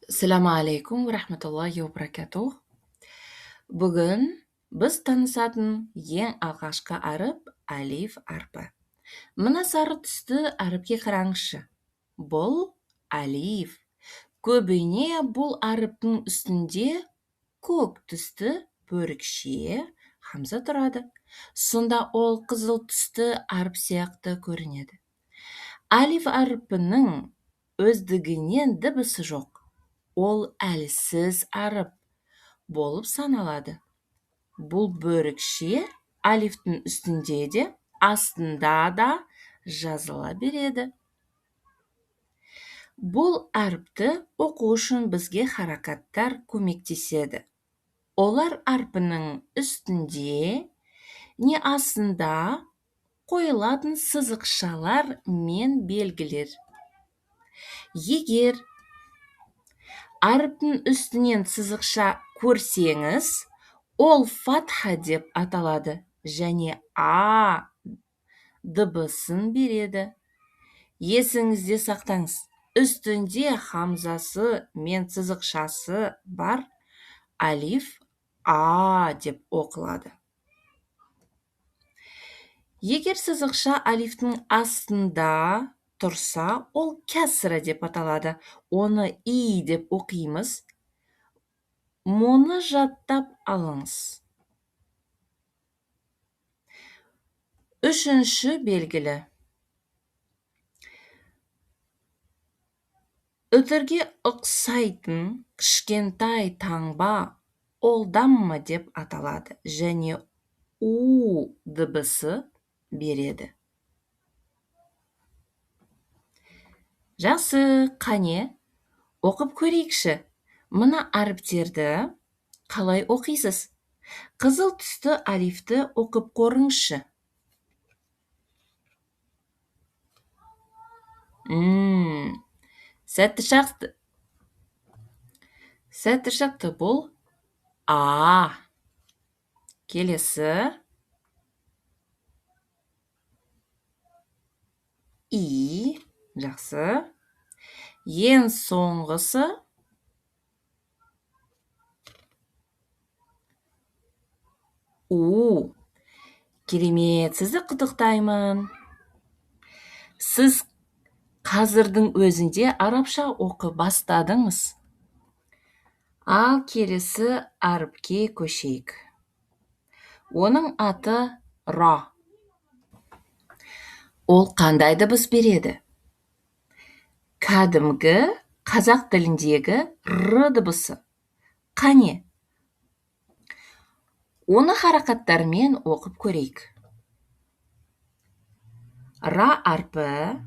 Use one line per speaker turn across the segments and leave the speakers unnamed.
Assalomu alaykum va rahmatullohi va barakatuh. Bugun biz tanishатын ең алғашқы әріп алиф әрпі. Мына сары түсті әріпке қараңызшы. Бұл алиф. Көбіне бұл әріптің үстінде көк түсті бөрікше хамза тұрады. Сонда ол қызыл түсті әріп сияқты көрінеді. Алиф әріпінің өздігінен дыбысы жоқ. Ол әлсіз әріп болып саналады. Бұл бөрікше алифтің үстінде де, астында да жазыла береді. Бұл әріпті оқу үшін бізге харакаттар көмектеседі. Олар әрпінің үстінде не астында қойылатын сызықшалар мен белгілер. Егер әріптің үстінен сызықша көрсеңіз, ол фатха деп аталады және а дыбысын береді. Есіңізде сақтаңыз, үстінде хамзасы мен сызықшасы бар алиф а деп оқылады. Егер сызықша алифтің астында тұрса, ол кәсіра деп аталады. Оны и деп оқимыз. Мұны жаттап алыңыз. Үшінші белгілі. Өтірге ұқсайтын кішкентай таңба ол дамма деп аталады және у дыбысы береді. Жақсы, қане, оқып көрейікші. Мына әріптерді қалай оқисыз? Қызыл түсті алифті оқып көріңізші. Сәтті шақты бұл а. Келесі и. Жақсы. Ең соңғысы у. Керемет, сізді құттықтаймын. Сіз қазірдің өзінде арабша оқы бастадыңыз. Ал келесі әріпке көшейік. Оның аты ра. Ол қандай дыбыс береді? Кәдімгі қазақ тіліндегі р дыбысы. Қане? Оны харакаттармен оқып көрейік. Ра әрпі,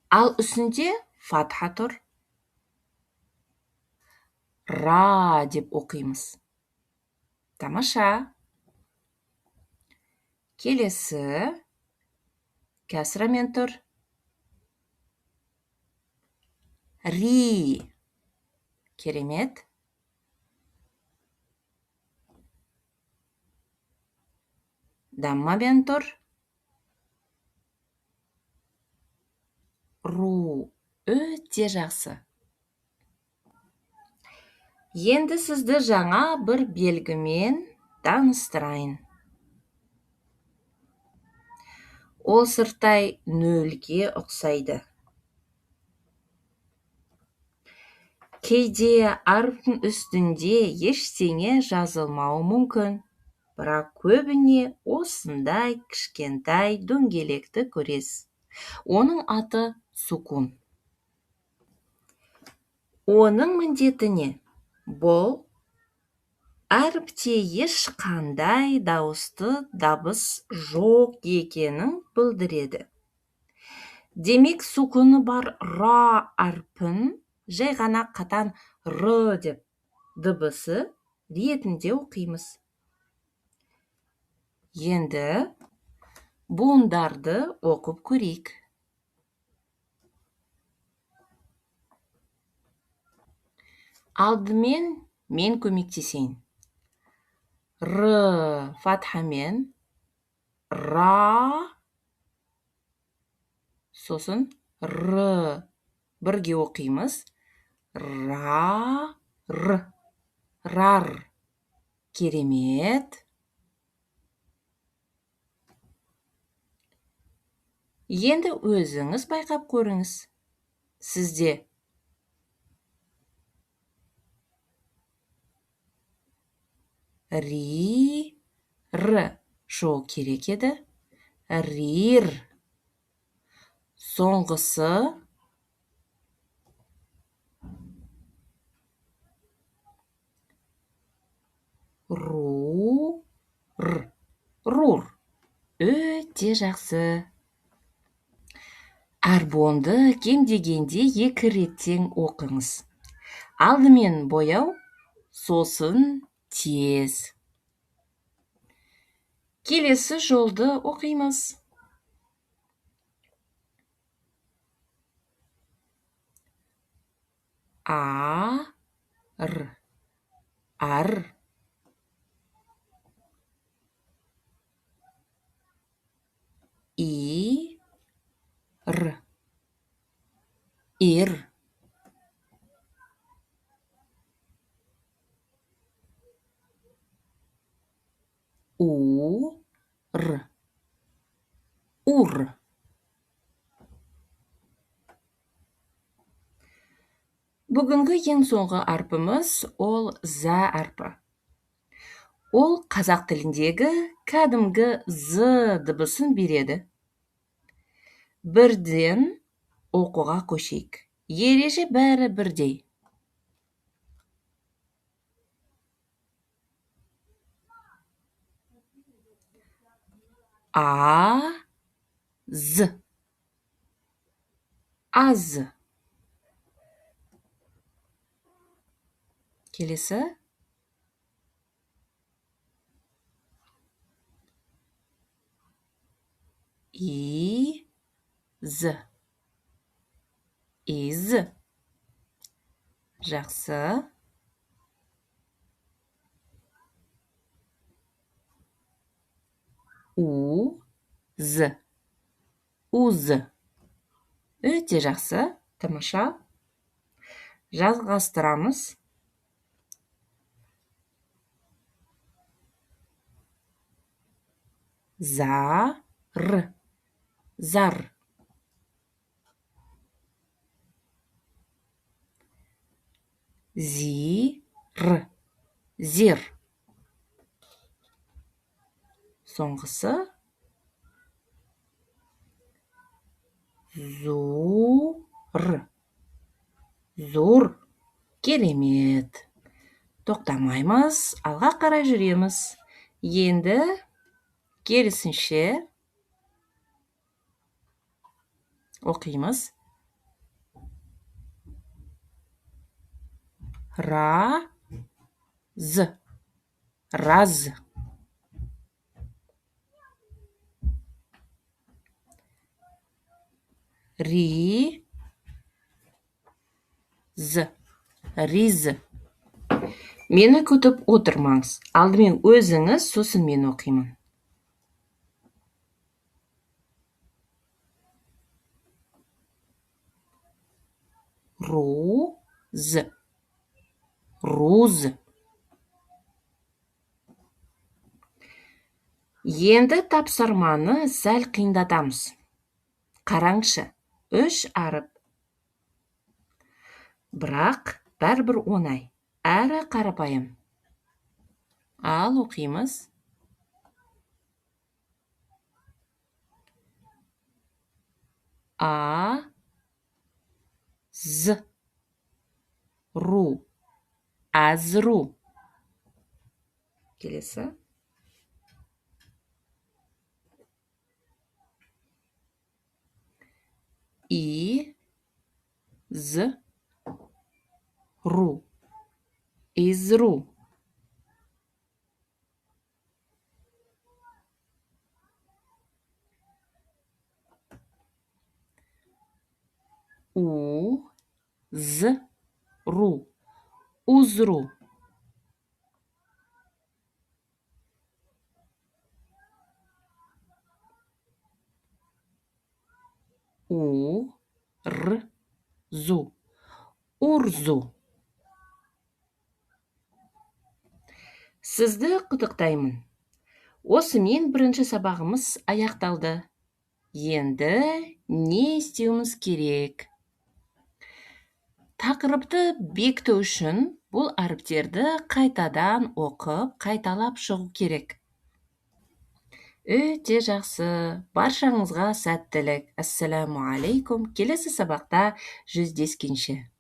ал үстінде фатха тұр. Ра деп оқимыз. Тамаша. Келесі кәсірамен тұр. Ри. Керемет. Даммамен тұр. Ру. Өте жақсы. Енді сізді жаңа бір белгімен таныстырайын. Ол сырттай нөлге ұқсайды. Кейде әріптің үстінде ештеңе жазылмауы мүмкін, бірақ көбіне осындай кішкентай дөңгелекті көресіз. Оның аты сукун. Оның міндеті не? Бұл әріпте ешқандай дауысты дыбыс жоқ екенін білдіреді. Демек, сукуны бар ра әрпін жай ғана қатан р деп дыбысы ретінде оқимыз. Енді буындарды оқып көрейік. Алдымен мен көмектесейін. Р фатхамен, ра, сосын р бірге оқимыз. Ра, р. Rar. Керемет. Енді өзіңіз байқап көріңіз. Сізде ри, р шығу керек еді. Рир. Соңғысы ру, р. Рур. Өте жақсы. Арбонды кем дегенде 2 реттен оқыңыз. Алдымен бояу, сосын тез. Келесі жолды оқимыз. Ар. Ар. Ир. Ир. Ур. Ур. Бүгінгі ең соңғы әрпіміз ол за әрпі. Ол қазақ тіліндегі кәдімгі з дыбысын береді. Бірден оқуға көшейік. Ереже бәрі бірдей. А-з. Аз. Келесі. И-з. Из. Жақсы. У-з. Уз. Өте жақсы. Тамаша. Жалғастырамыз. Зар. Зар. Зир. Зир. Соңғысы. Зур. Зур. Керемет. Тоқтамаймыз, алға қарай жүреміз. Енді керісінше оқимыз. Раз. Раз. Риз. Риз. Мені күтіп отырмаңыз. Алдымен өзіңіз, сосын мен оқимын. Руз. Руз. Енді тапсырманы сәл қиындатамыз. Қараңшы, 3 әріп. Бірақ бәрібір оңай, әрі қарапайым. Ал оқимыз. А-з. Ру. Азру. Келесі. И-з. Ру. Изру. У-з-ру. Узру. У-р-зу. Урзу. Сізді құттықтаймын. Осымен бірінші сабағымыз аяқталды. Енді не істеуіміз керек? Тақырыпты бекіту үшін бұл әріптерді қайтадан оқып, қайталап шығу керек. Өте жақсы. Баршаңызға сәттілік. Ассаламу алейкум. Келесі сабақта жүздескенше.